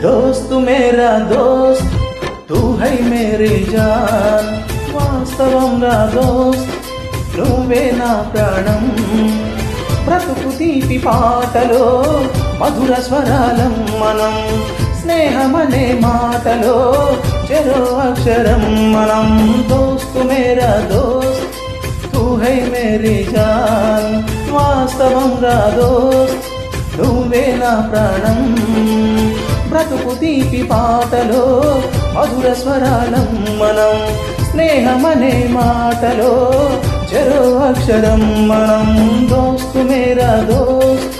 दोस्त मेरा दोस्त तू है मेरी जान వాస్తవంగా దోస్త్ నువ్వే నా ప్రాణం బ్రతుకు తీపి పాటలో మధుర స్వరాలం మనం స్నేహమనే మాటలో చెరో అక్షరం మనం దోస్త్ మేరా దోస్త్ తూ హై మేరీ జాన్ వాస్తవంగా దోస్త్ నువ్వే నా ప్రాణం బ్రతుకు తీపి పాటలో మధుర స్వరాలం మనం స్నేహమనే మాటలో చెరో అక్షరం మనం దోస్త్ మేరా దోస్త్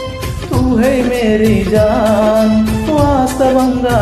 తూ హై మేరీ జాన్ వాస్తవంగా